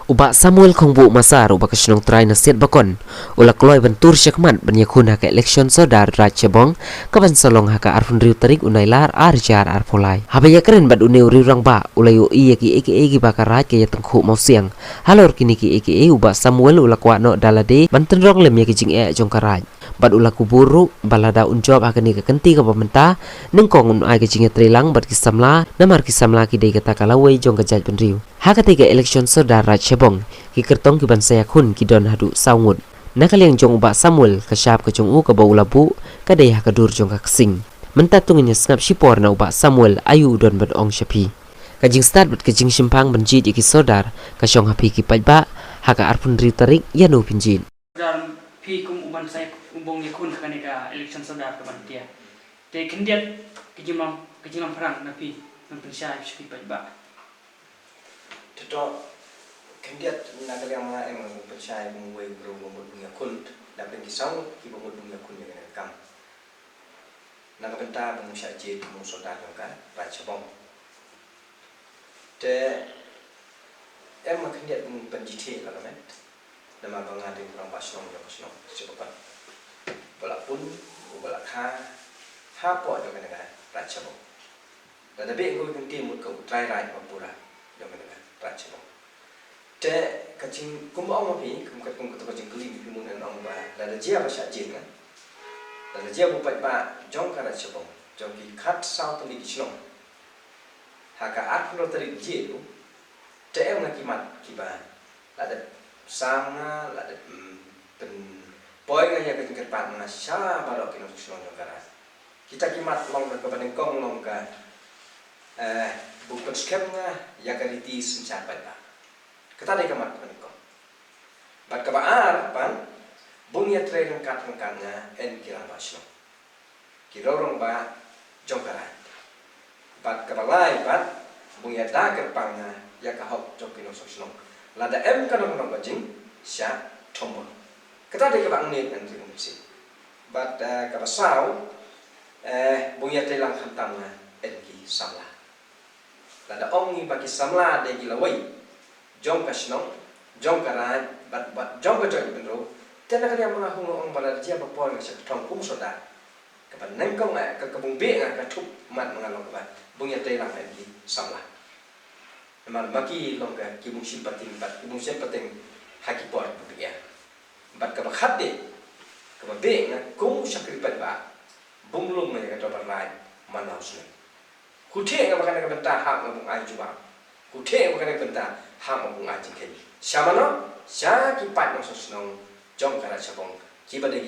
Ubak Samuel kong bu masar ubak kesenong try nasihat bakon. Ulak loy bentur syakmat banyakun haka eleksyon sodar Rajabong kaban solong haka arfun riu tarik unailar arjar arpolai. Habaya keren bad uneu riu rang ba ulai ui ki eke bakar raj kaya tengku mau siang. Halor kini ki eke ubak Samuel ulak wano dalade banten rong lem ki jing jong karaj. Bad ulak kuburu balada unjob haka ni kenti ka pementa nengkong un ai ke jing trilang bad kisamla namar kisamla ki dei kata kalawai jong kajaj penriu. Haka tiga eleksyon sodar Rajabong ki kertong ki bansaya kun ki don hadu saungut. Nakaliang jong ubak Samuel kasyap ke jong u ke bau labu kadai haka dur jong kaksing. Mentatungnya snap sipor na ubak Samuel ayu don ban ong syapi. Kajing start bat kajing simpang benjit iki sodar kasyong hapi ki pajba haka arpun riu tarik yanu pinjit. Dalam pi kum uban saya umbong yakun kaneka election sodar kaban dia. Te kendiat kejimam perang napi mempensyai syapi pajba. Tentu kendiat nakal yang mana emang percaya mengway berumur dunia kun dapat disau kita berumur dunia kun yang kam. Nakal benda mengusah jadi mengusah kan Rajabong. Te emang kendiat menjadi lah kan. Nama bangga di orang pasong yang pasong sebab walaupun walakha apa dengan negara Rajabong. Dan tapi aku kendiat mungkin try mapura dengan negara Rajabong. Te kacing kumbang api kum kacing keli di mun ang ba la dia ba sya jin kan la dia bu pai ba jong ka Rajabong jong ki khat sao to li chnong haka at no tari je lu te em na ki mat ki ba la de sanga la de pen poi nga ya ka kat pan na sha ba ro ki no chnong jong ka kita ki mat long ka ba ning kong long ka bu kan skem nga ya ka riti sin cha pa ba kata dia kamat menikah. Bad kabar pan bunya train kat-katnya en kira basno. Kira orang ba jongkaran. Bad kabalai bad bunya dagar pangna ya kahok jokino sosno. Lada em kanong bajing sya tombol. Kata dia kabang ni en rimsi. Bad kabasau bunya telang hantamna en ki samla. Lada ongi bagi samla de gilawai. Jong kasnong, jong karan, bat jong kajoi benro. Tena kali yang mengaku orang balad dia berpol dengan seketong kum soda. Kapan nengkong ke kebung be ngah katup mat mengalong kapan. Bungya telang lagi samlah. Memang bagi long ke kibung simpating bat kibung simpating haki por begiya. Bat kapan khade, kapan be ngah kum sakripat ba. Bung lung mereka coba lain mana usai. Kucing yang makan kapan tahap ngabung ayu juga. Kucing yang makan kapan tahap ham mong aji kay. Siya mano, siya kipat ng sosnong jong ka Rajabong. Kiba de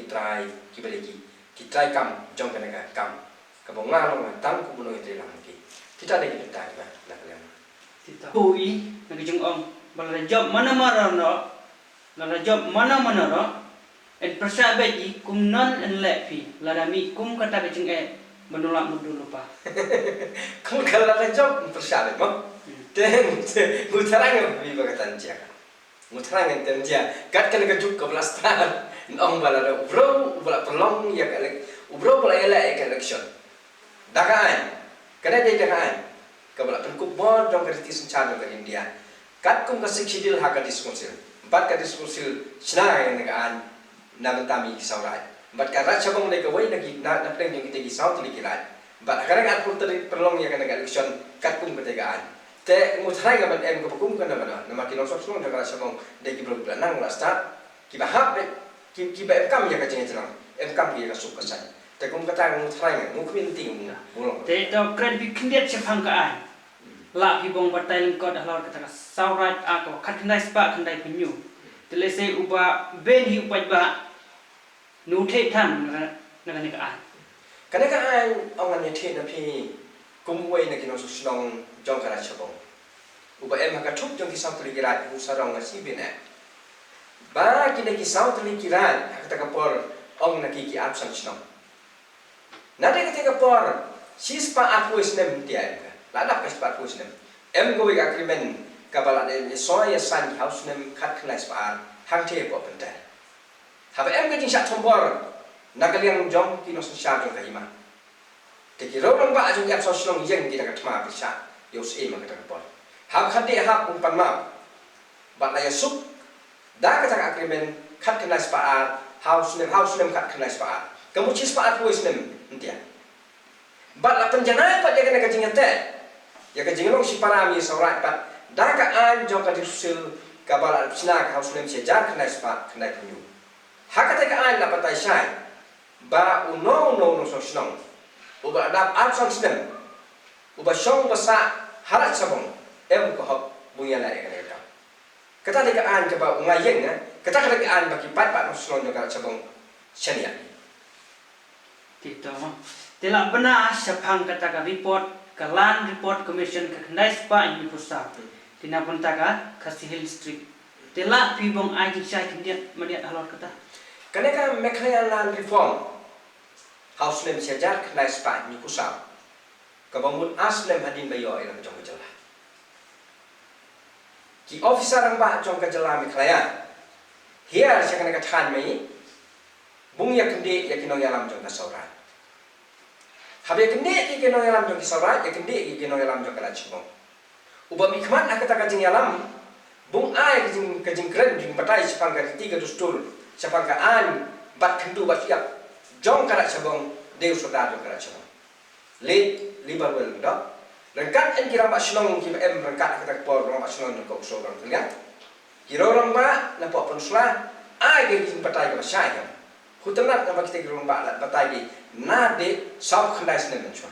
kitry kam jong ka naga kam. Kabong ngalong tang kubuno ito lang ki. Kita de kitay ba nakaliam. Kita hui nagijong ong balada job mana no. En persahabat ji kum non en lepi ladami kum kata kejeng menolak dulu pa. Kung kalala job persahabat mo. Dan mutarangan biba katan dia. Mutarangan tan dia. Kat kan kejuk ke belastan. Ong balada ubro bala pelong ya kalek. Ubro bala elak ya election. Dakaan. Kada dia dakaan. Ka bala tengkup bor dong kerti sencan ke India. Kat kum kasik sidil haka diskursil. Empat ka diskursil senang negaan nabentami saurai. Empat ka Rajabong de kawai nagi na pleng yang kita gisau tuli kirat. Empat kadang at putri pelong ya kan election kat kum betegaan. Te mutrai ngaban em ko bukum kana mana nama kinong sok daga Rajabong de ki blog nang la start ki ba hab ki ba kam ya ka jeng jeng em kam ki ka suk ka sai te kum kata mutrai ngang mu kwin ting mulong Te to kren bi kendiat sepang ka ai. La bi bong batai lengkot halor kata saurat ako khatnai spa khandai penyu. Tele se uba ben hi upaj ba nu the than naga ka ai. kana ka ai ong an the na phi kum wei na kinong sok snong jong ka Rajabong. Uba em haka thup jong kisau tuli kirat usarong ngasi bina. Ba kina kisau tuli kirat haka takapor ong nakiki absang snong. Nade ka takapor sispa aku isnem dia em ka. Ladap ka spa aku isnem. Em go wig agreement kabala de soya san house nem khat khnai spa hang the ko penta. Haba em ka jing sat thombor nakaliang jong kino sya jong ka hima. Teki orang ba ajung yap sosnong yang kita katma bisa yos e makata kapor. Hab khade hab umpan ma bat la yasuk da ka tak agreement khat kena sepaat house name khat kena sepaat kamu ci sepaat voice name ntia bat la penjana pat dia kena kajing te ya kajing long si parami saurat pat da ka an jong ka disul ka bala sina ka house name sejar kena sepaat kena penyu hakata ka an la patai shai ba uno so snong uba adap absang sedem uba syong basa harat sabong ko hok bunya la ya kena kata dekaan ke ba ngayeng na kata dekaan bagi pat no slon juga sabong syania Tito tela benar sepang kata ka report ka land report commission ka kendai spa ini pusat tina pun taka kasih hill street tela pibong aji syai kindiat maniat halor kata kene ka mekhayan land reform house name sejar kendai spa ini pusat ka bangun aslem hadin bayo ilang jong jelah ki officer ang ba jong ka jelah mekhayan here siya kene ka than mai bung ya kendi ya kinong yalam jong ka saurat habe kendi ki kinong yalam jong ka saurat ya kendi ki kinong yalam jong ka lachmo uba mikmat akata ka jing yalam bung ai ka jing kren jing patai sepang ka tiga dustur sepang ka an bat kendu bat siap jong ka lachbong deu soda jong ka lachmo le libar wel ndo rengkat en kira ba shlong ki em rengkat akata por ro ba shlong jong ka so ro tengah kira orang ba na po ponsla ai ke jing patai ka syai Hutanat nama kita gerung balat batai na de sab khandai sene menchwa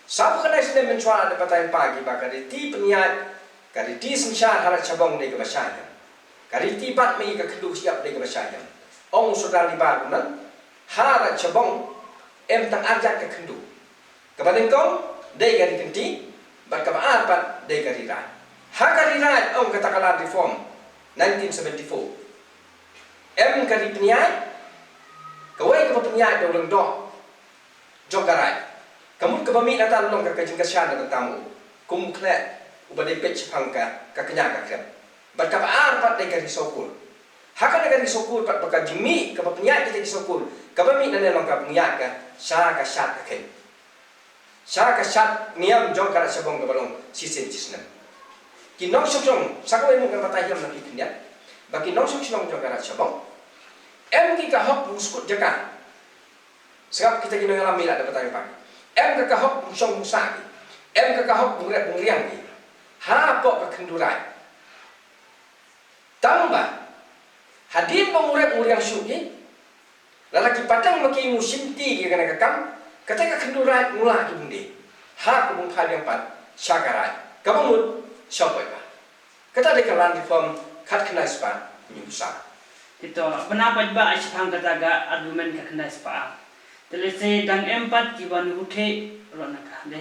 sab khandai sene menchwa de batai pagi bakari ti penyat kari ti sensar harat cabong de ke basaya kari ti bat mai ke kedu siap de ke basaya ong saudara libar kunan harat cabong em tang arjat ke kendu kebaden kong de kari kenti bat ka baat bat de kari rai ha kari rai ong katakanlah reform 1974 em kari penyat kawai ke penyat de ulang dok jogarai kamu ke bami nata long ka kajing kasyan na tamu kum kle ubade pech pangka ka kenya ka krem bat ka ar pat de kari sokul hakan de kari sokul pat baka jimi ka penyat kita di sokul ka bami na long ka penyat ka sya ka syat ka ken sya ka syat niam jong ka sabong ka balong sisen cisna ki nong sokjong sakawai mo ka batayam na piknya baki nong sokjong jong ka sabong em ki ka hok muskut jaka sebab kita kena ngalami lah dapat tanya pagi em ka hok musong musa em ka hok bungret bungriang ki ha pok ka kendurai tambah hadim bungret bungriang syuki lalaki patang maki musimti ki kena kakam kata ka kendurai mula ki bundi ha ku bung yang pat syakarai kabamut syapoi pa kata de kalan reform khat kena spa nyusa Ito, pendapat ba sepang kataga argumen ka kendai spa. Telese dang empat kiban hute rona ka de.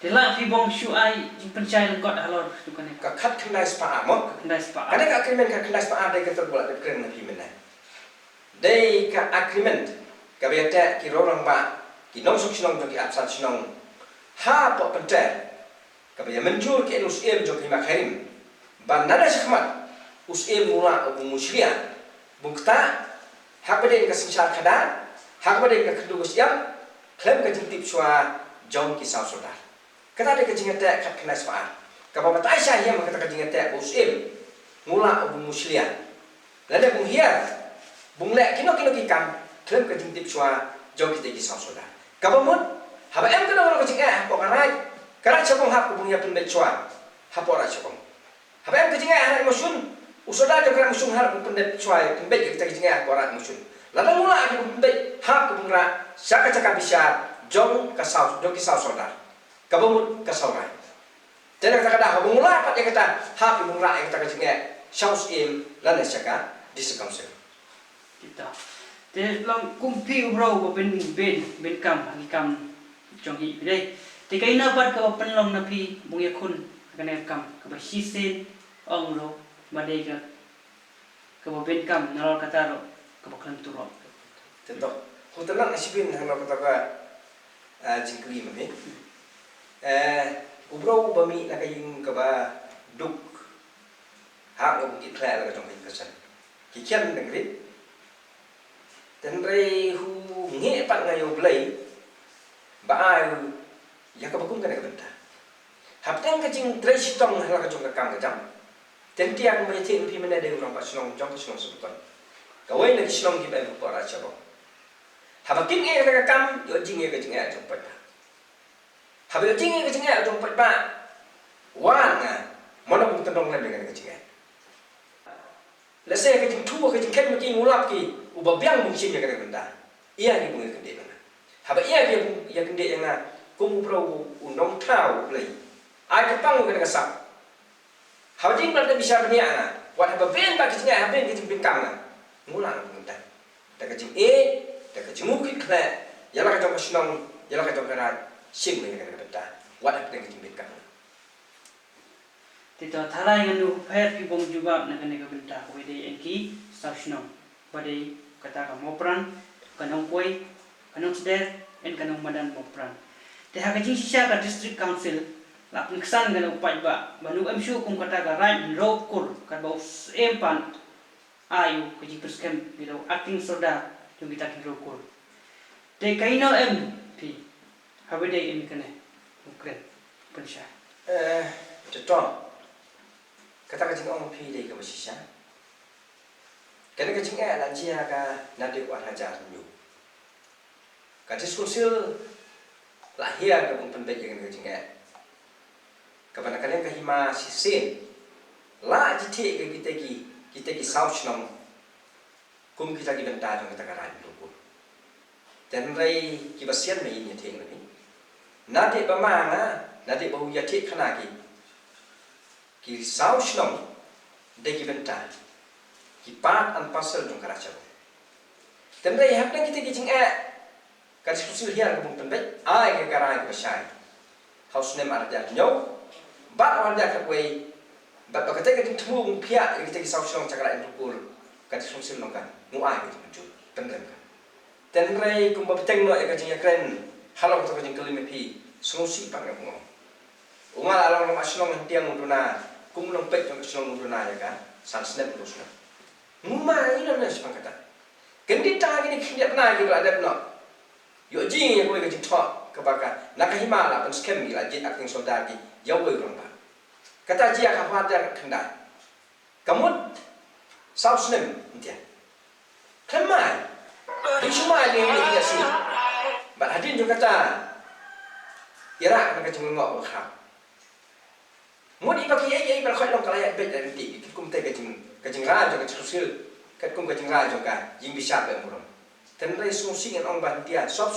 Tela pibong syuai jing pencai lekot halor tukan ka khat kendai spa mo kendai spa. kada ka agreement ka kendai spa de ka terbuat de kren na pimena de ka agreement ka beta ki rorang ba ki nong sok sinong ki absat sinong ha po pente ka be menjur ki us em jok ki makharim ban nada sekhmat us em mula abu muslian bukta hak beden ka sinsar khada hak beden ka khdu siam klem ka jintip chwa jong ki saw sodar kata de ka jingata khat khna spa ka ba tai sha hiam kata ka jingata usim mula abu muslian lada bung hiar bung le kino ki kam klem ka jintip chwa jong ki saw sodar ka ba mun haba em ka no ka jinga ko karai kara chapong hak bung ya pun be chwa hapora chapong haba em ka jinga harai mosun usoda jong kara musung har pendet chwai pembek kita jinga korat musun lada mula ki pembek hak bungra saka caka bisa jong ka saw jong ki saw sodar kabamut ka sawrai tena kata dah mula pat ya kata hak bungra yang kita jinga shaus im lana saka disekamse Kita. Te long kumpi bro ko ben kam ni kam jong hi dei. Te kai na pat ka penlong na pi bung ya kun ka ne kam ka ba hisen ong ro madega kabo ben kam nalol kataro kabo klan turo tentu hotelan nasibin hana kata ka jingkli mami ubro bami nakaying ka ba duk ha ngo ki kla la jong ka san ki kyan ngri tenre hu nge pat ngayo blai ba ai ya ka bakum ka ne benta hapteng ka jing tre sitong hala ka jong ka kam ka jam tentia ko mai tin pi mena de urang pasnong jong pasnong subkan kawai na kisnong ki ba ko ra chabong haba king e ka kam yo jing e ka jing e jong pa haba yo jing e ka jing e jong pa wan nga mana bung tendong na dengan ka jing e la se ka jing tu ka jing ket ma ki ngulap ki uba biang mung sin ya ka benda ia ni bung ke de na haba ia ki ya ke de yang na kum pro unong tau play ai ka pang ka ka sak haba jing na bisa benia na wat haba ben ba ki jing e haba ben ki jing bin kang na ngulang bung ta ka jing eแต่ก็จมูกขึ้นแคลยาละก็จงกระชนงยาละก็จงกระไรชิมเลยกันกันตาวัดอะไรกันจริงเป็นกัน Tito tharai nganu pher pi bong jubab na kane ka benta ko de enki sashno bade kata ka mopran kanong koi kanong sder en kanong madan mopran te ha ka jing sisha ka district council la pniksan nganu upai ba manu amshu kum kata ka right ro kur ka ba empan ayu ka jing preskem bilo acting soda yung kita kinrukul. Te kaino pi habede em kane ukren pensya. Contoh kata kajing ong pi de ka basisya. Kana kajing lanjia ka nade wa hajar nyu. Ka diskursil lahir ka bung pendet yang kajing ka bana kalian ka hima sisen. La jite ka kita ki sauch nom kum kita ki benta jong kita karan lupu dan rai ki basian mai ni theng ni nade ba ma na nade ba ya thi khana ki sau shlom de ki benta ki part and parcel jong karacha dan rai hak kita ki jing ka susul hiar ka bung pendet ai ka karan ka basai house name arja nyo ba arja ka wei ba ka te ka thmu bung phia ki te ki sau shlom chakara lupu ka susul nong kan nguai ke jujur tenggelam kan tenrai kumba peteng no e ka jing kren halong to ka jing kelime pi solusi pang ngam ungal along no aslong tiang muduna kum long pek jong aslong muduna ya kan san snap rusna nguma ina na sepang kata kendi ta gini kinjat na gitu ada no yo jing ya ko ka jing tho ka baka nakahimala pen skem gi la jit acting soldati ya wo rong ba kata jia ka hwa ja khandai kamut sau snem ntia Kemai, di semua yang ini sih. Bat hadin juga kata, Irak mereka cuma ngok berkham. Mudi bagi ai berkhoi long kalaya bet dan ti, kum te kajing raja kajing susil, kum kajing raja ka, jing bisa bermuram. Tenrai sungsi ngan ong bantia, sop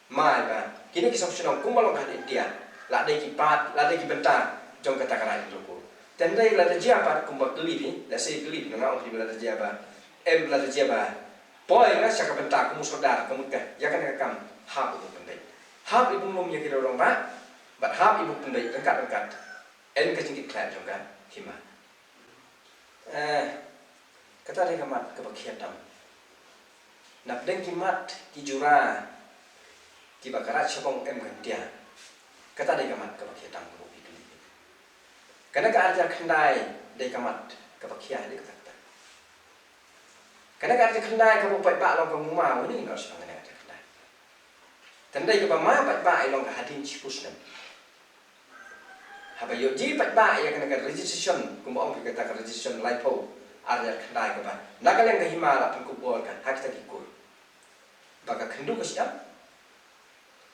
mai ba. Kini kisah senang kum balong hadin dia, la de ki pat, la de ki benta, jong kata karai luku. Tenrai la de jiapat kum bak gelipi, la sei gelipi ngau di la de jiapat. La de jiapat. Boy nga siya kabenta kumu saudara kamu ka yakan kam hab ibu pendai hab ibu mum ya kira orang ba but hab ibu pendai dekat en ka jingit klan juga hima kata dia kamat ke bakhiatam nak deng kimat ki jura ki bakarat sabong em kan dia kata dia kamat ke bakhiatam ko itu kana ka ajar khandai dia kamat ke bakhia dia kata karena kan kendai kamu baik-baik long kamu mau ini nggak usah mengenai kendai. Tandai kamu mau baik-baik long kehadin cipus nem. Haba yoji baik-baik ya kena registration kamu orang kita kata registration lipo ada kendai kamu. Nak kalian ke Himalaya pengkubur kan hak kita ikut. Baka kendu ke siap,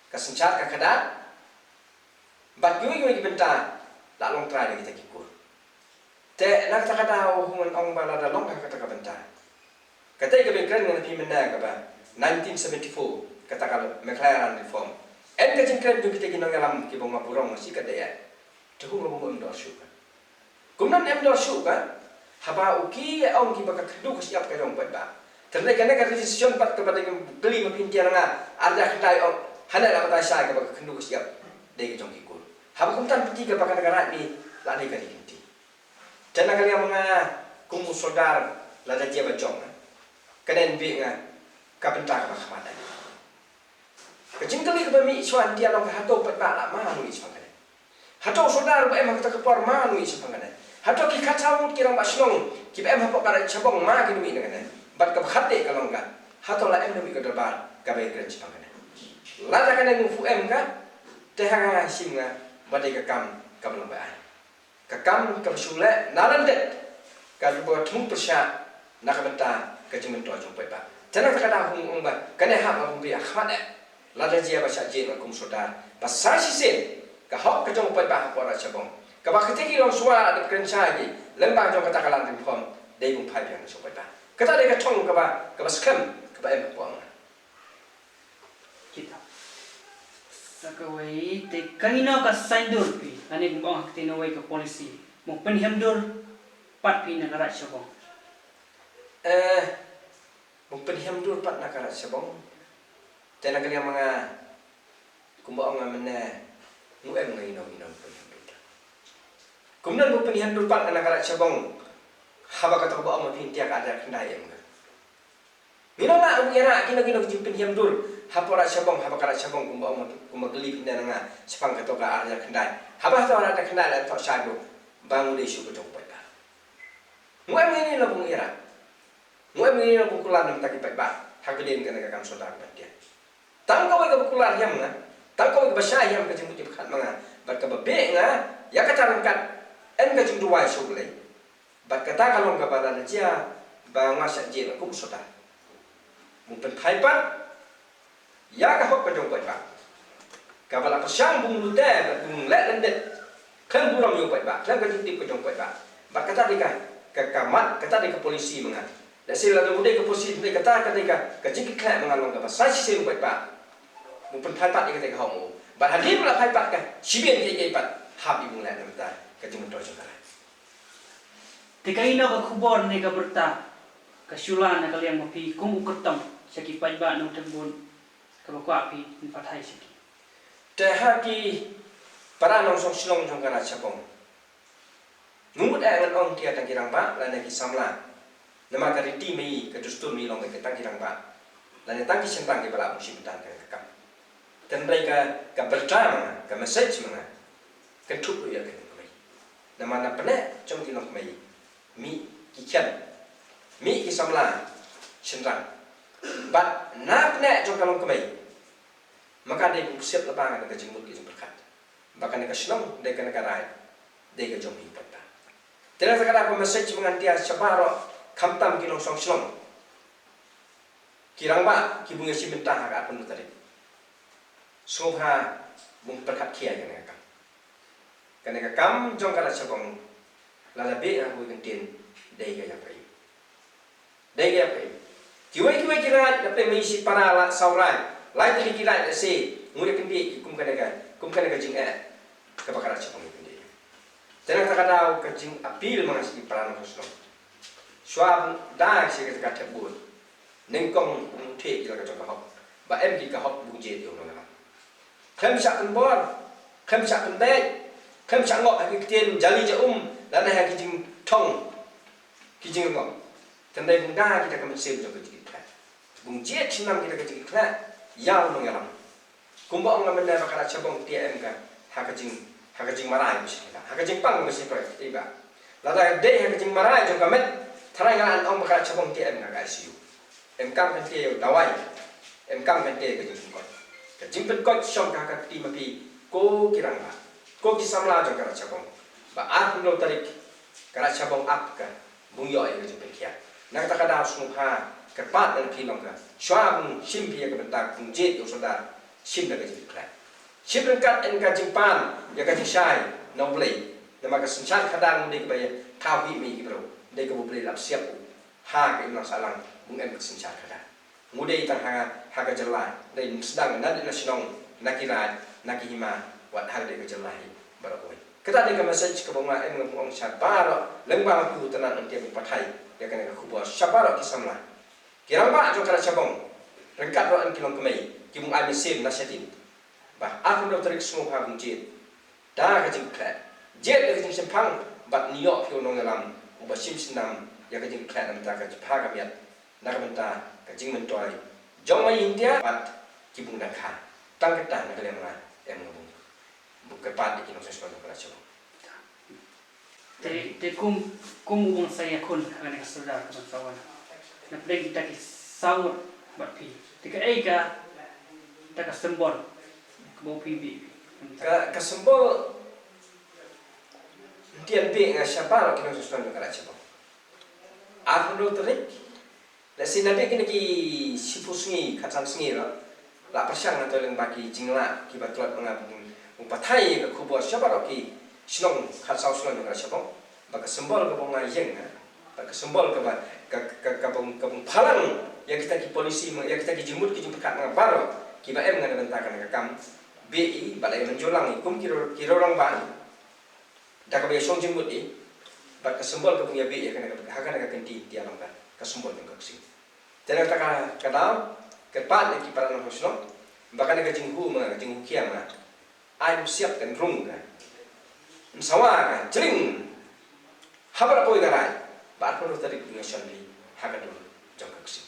kesencar ke kedat. Bat yui dibentar, tak long try kita ikut. Te nak tak ada hubungan orang balada long kata kebentar. Kata ikan keren dengan pimena kaba 1974 kata kalau McLaren reform. En kacing keren juga kita kena ngalam kibong mapurong masih kata ya. Tuh ngomong endor syuka. Kumnan endor syuka. Haba uki om kibaka kedu siap kajong pada. Ternyata kena kerja sesion pat kepada yang beli mapintian nga ada kedai om hana lah kata saya kibaka kedu siap dari kajong kikul. Haba kumtan peti kibaka negara ni lah dari kali kinti. Jangan kalian menga kumu saudar lah dia bacong. Kenen bi nga kapenta ka khamada kajing kali ka mi swan dia long hato pat ba la ma nu is pangane hato sodar ba em ka por ma nu is pangane hato ki khacha mut ki rong ba snong ki ba em ha pa chabong ma ki nu mi ngane bat ka khatte ka long ka hato la em nu mi ka darbar ka ba kren is pangane la ta kana ngu fu em ka te ha nga sim nga ba de ka kam long ba Kakam kapasule nalandet kalubo tung persya nakabenta kajimento jumpai ba jana takada hung ba kane ha ma bi ahmad lada jia ba sya je kum soda pasal sisen ka hok ka jong pai ba pora chabong ka ba khati long suwa de kan cha gi lembang jong kata kalan tim phom dei bung phai biang so pai ba kata de ka chong ka ba skam ka ba em pom kita sakawai te kanino ka saindur pi ani bong hakti no wai ka policy mo penhiamdur pat pi na karat chabong bung penhiam dur pat na karat chabong tena kali mga kumbaong amene nguem ngai no penhiam dur kumnan bung penhiam dur pat na karat chabong haba ka to ba mo pin tiak ada kendai em minona ang era kino jim penhiam dur hapora chabong haba karat chabong kumbaong kumbagli pin na nga sepang ka to ka ada kendai haba to ada kendai la to sadu bangun de su ko to pa nguem ngai no bung era nguem ngai no bung kulan nam taki pa ba hagden kana ka kam soda ka dia tang kau ke bukular yang na tang kau ke basah yang ke jemput jemput manga bat ke bebe nga ya ka taran kat en ke jemput wai so le bat kata kalau ke badan dia ba ngasa je ku soda mun pen thai pat ya ka hok ke jong ba ka bala ka sang bung lu te bung le lendet kan buram yo ba kan ke jemput ke jong ba bat kata dika ke kamat kata dika polisi manga la sila do de ke polisi de kata ke jingkit kha manga long ke ba sai si ba mun pen phai pat ke homo ba hadim la phai pat ka sibien ke pat hab ibung la nam ta ka jim to jong te kanino ka khubor ne ka berta ka syulan na kalian mapi kum uketam saki pajba no tembun ka ba api in pathai saki te ha ki para nong song silong jong kana chapong ngut ngan ong tia tang kirang ba la ne ki samla nama ka riti mi ka dustur mi long ke tang kirang ba la ne tang ki sentang ke bala musim tan ka dan mereka ke pertama ke message mana ke tup ya ke kami nama na pene trong ki long mai mi ki kyan mi ki samla sentang bat na pene trong kalong kami maka de bu siap lapangan ke jengmut ki berkat bahkan ke senong de ke negara de ke jom hi pata tena sakara ko message mengantia sabaro kamtam ki long song senong kirang ba ki bunga si bentang ha pun tadi Sobha bung perkat kia yang nak kan kam jong kala sabong lalabe aku gentin dai ga yang pai kiwai kira dapat mengisi para la saurai lai tadi kira se ngure kendi kum kana jing ke bakara sabong kendi tenang takadau ke jing apil mangasi para no sno swab da se ke kata bun nengkong te kira ka jong ka hop ba em ki ka hop bung je yo no khem sak kan bor khem sak kan dei khem sak ngok ha ki tien jali ja la na ha ki jing thong ki jing ngok tan dai bung da kita kam sem jo ki kla bung je chinam kita ki kla yaw no yalam kumba ong na bakara chabong tm ka ha ka jing marai mi kita ha ka jing pang mi pa tiba la da dei ha ka jing marai jo ka met tharai ngan ong bakara chabong tm ka icu em kam kan te dawai em kam kan te ka jing ko jimpet kot syong ka ti mapi ko kirang ba ko ki samla jong kara chabong ba at no tarik kara chabong ap ka bung yo ai jimpet kia na ka kada snu ha ka pat na pi long ka shwam sim pi ka benta bung je yo soda sim na ka jimpet kla sim kat en ka jimpan ya ka shai no blei na ma ka sinchan khadang de ka ba ka wi mi ki bro de ka bu blei lap siap ha ka im salang bung em ka sinchan khadang mudai tang ha ka jalai dai sedang na na sinong nakira nakihima wat hal de ka jalai barakoi kata de ka message ka bonga em ngong sha baro lengba ku tanan ang tiap pathai ya kana ka kubo shabaro ki samla kirang ba jo kara chabong rengkat ro an kilong kemai ki mung ai sem na setin ba aku do tarik semua ha bung jet da ka jing kla jet de jing sempang bat niyo fio nong lam uba sim sinam ya ka jing kla nam ta ka pha ka miat na ka benta ka jing mentoi jong mai india bat ki bung na kha tang ka ta na ka lema em ngong buka pat di kino sesuatu kala chabong te kum bung saya kun kana ka saudara ka sawan na play kita ki saur bat pi te ka ai ka ta ka sembol ka bo pi bi ka sembol tian be nga siapa lo kino susuan yo kara chebo arno terik la sinabe kini ki sipusungi katan sungi lo la persang atau yang bagi jingla ki batlat mengabung upathai ke kubo siapa lo ki sinong khatsau sulan yo kara chebo baka sembol ke bonga yeng baka sembol ke bong phalang yang kita ki polisi yang kita ki jimut kat ngabaro ki ba em ngana bentakan ke kam BI balai menjulang ikum kiro orang ban dak be song jimut i bak kesembol ke punya BI akan kenti dia lamban kesembol ke kaksi jadi tak kadang kepat lagi para nak husno bahkan ke jinghu kiam I'm siap kan rung kan sawa jering habar koi garai ba pun tadi punya sandi hakadul jong kaksi